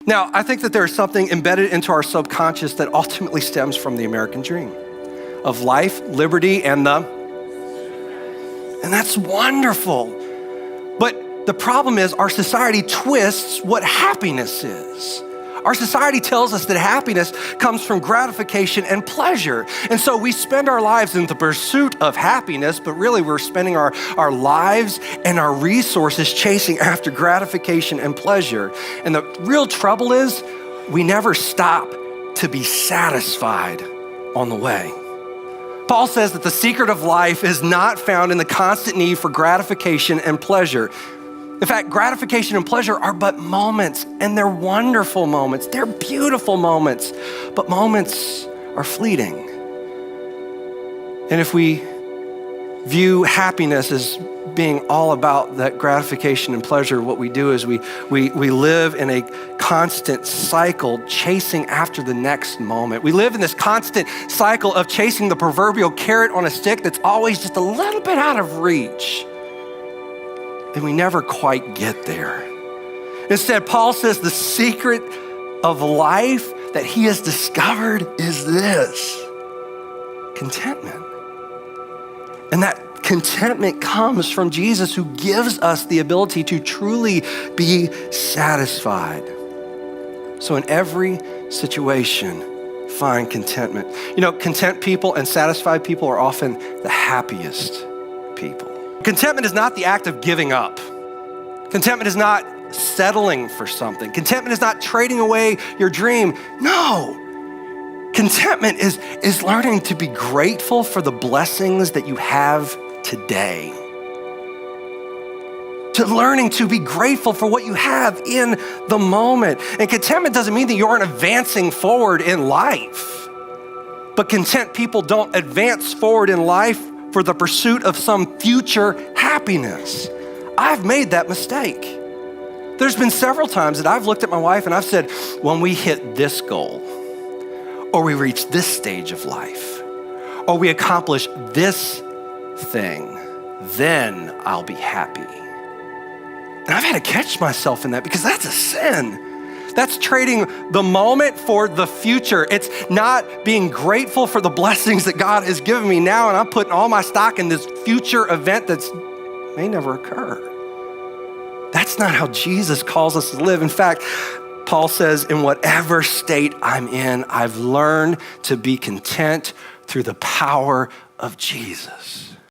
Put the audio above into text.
Now, I think that there is something embedded into our subconscious that ultimately stems from the American dream of life, liberty, and that's wonderful. But the problem is our society twists what happiness is. Our society tells us that happiness comes from gratification and pleasure. And so we spend our lives in the pursuit of happiness, but really we're spending our lives and our resources chasing after gratification and pleasure. And the real trouble is we never stop to be satisfied on the way. Paul says that the secret of life is not found in the constant need for gratification and pleasure. In fact, gratification and pleasure are but moments, and they're wonderful moments. They're beautiful moments, but moments are fleeting. And if we view happiness as being all about that gratification and pleasure, what we do is we live in a constant cycle chasing after the next moment. We live in this constant cycle of chasing the proverbial carrot on a stick that's always just a little bit out of reach. And we never quite get there. Instead, Paul says the secret of life that he has discovered is this: contentment. And that contentment comes from Jesus, who gives us the ability to truly be satisfied. So in every situation, find contentment. You know, content people and satisfied people are often the happiest people. Contentment is not the act of giving up. Contentment is not settling for something. Contentment is not trading away your dream. No. Contentment is learning to be grateful for the blessings that you have today. To learning to be grateful for what you have in the moment. And contentment doesn't mean that you aren't advancing forward in life. But content people don't advance forward in life for the pursuit of some future happiness. I've made that mistake. There's been several times that I've looked at my wife and I've said, when we hit this goal, or we reach this stage of life, or we accomplish this thing, then I'll be happy. And I've had to catch myself in that, because that's a sin. That's trading the moment for the future. It's not being grateful for the blessings that God has given me now, and I'm putting all my stock in this future event that may never occur. That's not how Jesus calls us to live. In fact, Paul says, in whatever state I'm in, I've learned to be content through the power of Jesus.